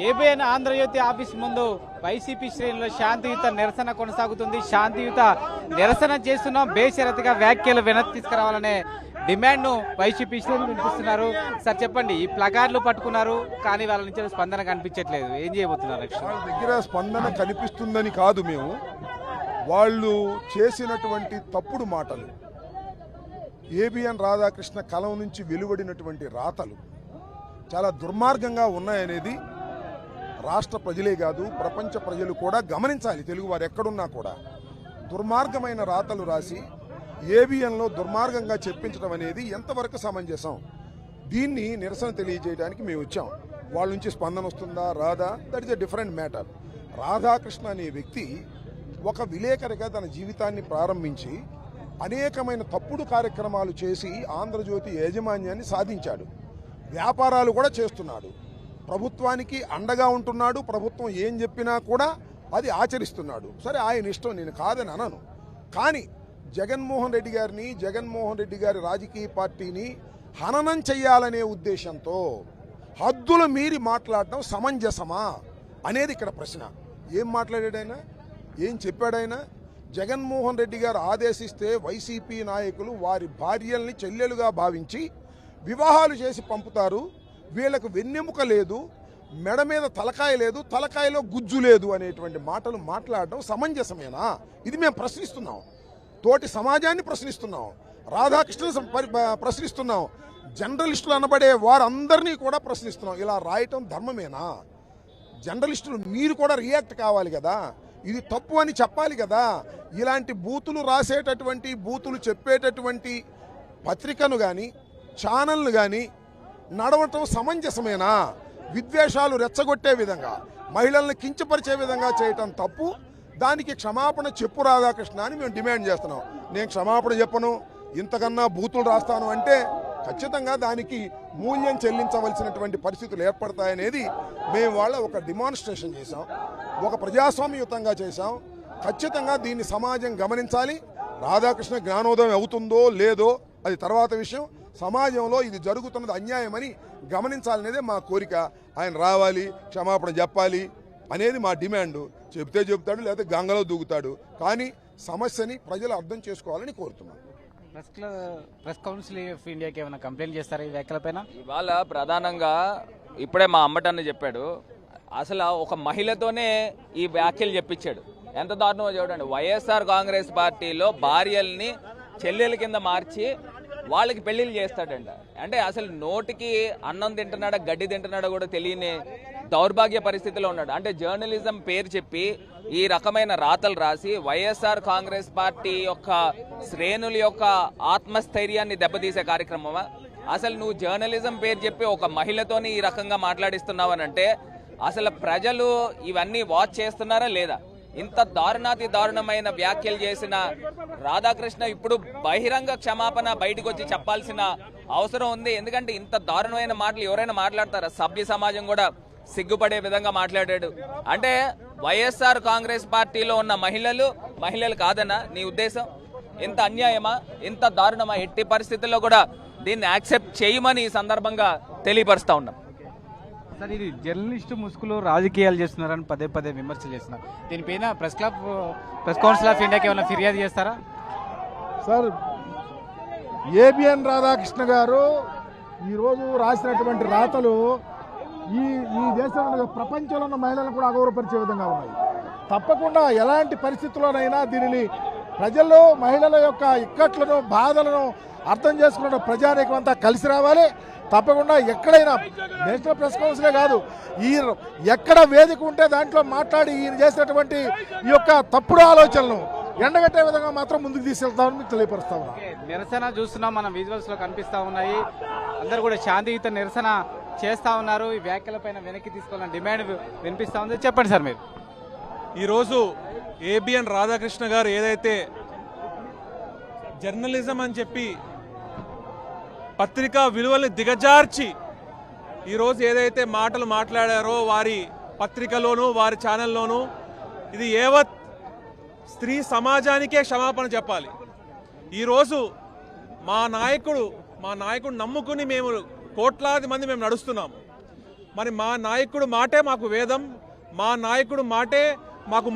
ABN Andhra Jyothi office ముందు YCP శ్రేణుల్లో శాంతియుత నిరసన కొనసాగుతుంది. శాంతియుత నిరసన చేస్తున్నాం, బేషరతుగా వ్యాఖ్యలు వెనక్కి తీసుకురావాలనే డిమాండ్ను వైసీపీ శ్రేణులు వినిపిస్తున్నారు. సార్ చెప్పండి, ఈ ప్లకార్డులు పట్టుకున్నారు కానీ వాళ్ళ నుంచి స్పందన కనిపించట్లేదు, ఏం చేయబోతున్నారు? వాళ్ళ దగ్గర స్పందన కనిపిస్తుందని కాదు, మేము వాళ్ళు చేసినటువంటి తప్పుడు మాటలు, ఏబిఎన్ రాధాకృష్ణ కలం నుంచి వెలువడినటువంటి రాతలు చాలా దుర్మార్గంగా ఉన్నాయనేది రాష్ట్ర ప్రజలే కాదు ప్రపంచ ప్రజలు కూడా గమనించాలి. తెలుగు వారు ఎక్కడున్నా కూడా దుర్మార్గమైన రాతలు రాసి ఏబిఎన్లో దుర్మార్గంగా చెప్పించడం అనేది ఎంతవరకు సమంజసం? దీన్ని నిరసన తెలియజేయడానికి మేము వచ్చాం. వాళ్ళ నుంచి స్పందన వస్తుందా రాదా, that is a different matter. Radhakrishna అనే వ్యక్తి ఒక విలేకరిగా తన జీవితాన్ని ప్రారంభించి అనేకమైన తప్పుడు కార్యక్రమాలు చేసి ఆంధ్రజ్యోతి యాజమాన్యాన్ని సాధించాడు. వ్యాపారాలు కూడా చేస్తున్నాడు, ప్రభుత్వానికి అండగా ఉంటున్నాడు, ప్రభుత్వం ఏం చెప్పినా కూడా అది ఆచరిస్తున్నాడు. సరే, ఆయన ఇష్టం, నేను కాదని అనను. కానీ జగన్మోహన్ రెడ్డి గారిని, జగన్మోహన్ రెడ్డి గారి రాజకీయ పార్టీని హననం చెయ్యాలనే ఉద్దేశంతో హద్దులు మీరి మాట్లాడటం సమంజసమా అనేది ఇక్కడ ప్రశ్న. ఏం మాట్లాడాడైనా, ఏం చెప్పాడైనా? జగన్మోహన్ రెడ్డి గారు ఆదేశిస్తే వైసీపీ నాయకులు వారి భార్యల్ని చెల్లెలుగా భావించి వివాహాలు చేసి పంపుతారు, వీళ్లకు వెన్నెముక లేదు, మెడ మీద తలకాయ లేదు, తలకాయలో గుజ్జు లేదు అనేటువంటి మాటలు మాట్లాడడం సమంజసమేనా? ఇది మేము ప్రశ్నిస్తున్నాం. తోటి సమాజాన్ని ప్రశ్నిస్తున్నాం, రాధాకృష్ణ ప్రశ్నిస్తున్నాం, జర్నలిస్టులు అనబడే వారందరినీ కూడా ప్రశ్నిస్తున్నాం. ఇలా రాయటం ధర్మమేనా? జర్నలిస్టులు మీరు కూడా రియాక్ట్ కావాలి కదా, ఇది తప్పు అని చెప్పాలి కదా. ఇలాంటి బూతులు రాసేటటువంటి, బూతులు చెప్పేటటువంటి పత్రికను కానీ ఛానల్ను కానీ నడవటం సమంజసమేనా? విద్వేషాలు రెచ్చగొట్టే విధంగా, మహిళల్ని కించపరిచే విధంగా చేయటం తప్పు. దానికి క్షమాపణ చెప్పు రాధాకృష్ణ అని మేము డిమాండ్ చేస్తున్నాం. నేను క్షమాపణ చెప్పను, ఇంతకన్నా బూతులు రాస్తాను అంటే ఖచ్చితంగా దానికి మూల్యం చెల్లించవలసినటువంటి పరిస్థితులు ఏర్పడతాయనేది మేము వాళ్ళ ఒక డిమాన్స్ట్రేషన్ చేశాం, ఒక ప్రజాస్వామ్యయుతంగా చేశాం. ఖచ్చితంగా దీన్ని సమాజం గమనించాలి. రాధాకృష్ణ జ్ఞానోదయం అవుతుందో లేదో అది తర్వాత విషయం. సమాజంలో ఇది జరుగుతున్నది అన్యాయమని గమనించాలనేదే మా కోరిక. ఆయన రావాలి, క్షమాపణ చెప్పాలి అనేది మా డిమాండ్. చెబితే చెబుతాడు, లేకపోతే గంగలో దూకుతాడు, కానీ సమస్యని ప్రజలు అర్థం చేసుకోవాలని కోరుతున్నాను. ప్రెస్ కౌన్సిల్ ఆఫ్ ఇండియాకి ఏమైనా కంప్లైంట్ చేస్తారా ఈ వ్యాఖ్యలపైన? ఇవాళ ప్రధానంగా ఇప్పుడే మా అంబటన్న చెప్పాడు, అసలు ఒక మహిళతోనే ఈ వ్యాఖ్యలు చెప్పించాడు. ఎంత దారుణమో చూడండి. వైఎస్ఆర్ కాంగ్రెస్ పార్టీలో భార్యల్ని చెల్లెల కింద మార్చి వాళ్ళకి పెళ్లిళ్ళు చేస్తాడంట. అంటే అసలు నోటికి అన్నం తింటున్నాడా గడ్డి తింటున్నాడా కూడా తెలియని దౌర్భాగ్య పరిస్థితిలో ఉన్నాడు. అంటే జర్నలిజం పేరు చెప్పి ఈ రకమైన రాతలు రాసి వైఎస్ఆర్ కాంగ్రెస్ పార్టీ యొక్క శ్రేణుల యొక్క ఆత్మస్థైర్యాన్ని దెబ్బతీసే కార్యక్రమమా? అసలు నువ్వు జర్నలిజం పేరు చెప్పి ఒక మహిళతోని ఈ రకంగా మాట్లాడిస్తున్నావనంటే అసలు ప్రజలు ఇవన్నీ వాచ్ చేస్తున్నారా లేదా? ఇంత దారుణాతి దారుణమైన వ్యాఖ్యలు చేసిన రాధాకృష్ణ ఇప్పుడు బహిరంగ క్షమాపణ బయటకు వచ్చి చెప్పాల్సిన అవసరం ఉంది. ఎందుకంటే ఇంత దారుణమైన మాటలు ఎవరైనా మాట్లాడతారా? సభ్య సమాజం కూడా సిగ్గుపడే విధంగా మాట్లాడాడు. అంటే వైఎస్ఆర్ కాంగ్రెస్ పార్టీలో ఉన్న మహిళలు కాదన్నా నీ ఉద్దేశం? ఇంత అన్యాయమా, ఇంత దారుణమా? ఎట్టి పరిస్థితుల్లో కూడా దీన్ని యాక్సెప్ట్ చేయమని ఈ సందర్భంగా తెలియపరుస్తా ఉన్నాం. సార్, ఇది జర్నలిస్టు ముసుగులో రాజకీయాలు చేస్తున్నారని పదే పదే విమర్శలు చేస్తున్నారు. దీనిపైన ప్రెస్ కౌన్సిల్ ఆఫ్ ఇండియాకి ఏమైనా ఫిర్యాదు చేస్తారా? సార్, ఏబిఎన్ రాధాకృష్ణ గారు ఈరోజు రాసినటువంటి రాతలు ఈ దేశంలో ప్రపంచంలో ఉన్న మహిళలను కూడా అగౌరవపరిచే విధంగా ఉన్నాయి. తప్పకుండా ఎలాంటి పరిస్థితుల్లోనైనా దీనిని ప్రజల్లో మహిళల యొక్క ఇక్కట్లను, బాధలను అర్థం చేసుకున్న ప్రజానీకం అంతా కలిసి రావాలి. తప్పకుండా ఎక్కడైనా నేషనల్ ప్రెస్ కౌన్సిలే కాదు, ఎక్కడ వేదిక ఉంటే దాంట్లో మాట్లాడి ఈయన చేసినటువంటి ఈ యొక్క తప్పుడు ఆలోచనలను ఎండగట్టే విధంగా మాత్రం ముందుకు తీసుకెళ్తామని తెలియపరుస్తా ఉన్నాం. నిరసన చూస్తున్నాం, మనం విజువల్స్ లో కనిపిస్తా ఉన్నాయి. అందరూ కూడా శాంతియుత నిరసన చేస్తా ఉన్నారు. ఈ వ్యాఖ్యలపైన వెనక్కి తీసుకోవాలని డిమాండ్ వినిపిస్తా ఉంది. చెప్పండి సార్, మీరు ఈరోజు ఏబిఎన్ రాధాకృష్ణ గారు ఏదైతే జర్నలిజం అని చెప్పి పత్రికా విలువల్ని దిగజార్చి ఈరోజు ఏదైతే మాటలు మాట్లాడారో వారి పత్రికలోనూ వారి ఛానల్లోనూ, ఇది యావత్ స్త్రీ సమాజానికే క్షమాపణ చెప్పాలి. ఈరోజు మా నాయకుడు నమ్ముకుని మేము కోట్లాది మంది మేము నడుస్తున్నాము. మరి మా నాయకుడు మాటే మాకు వేదం, మా నాయకుడు మాటే మాకు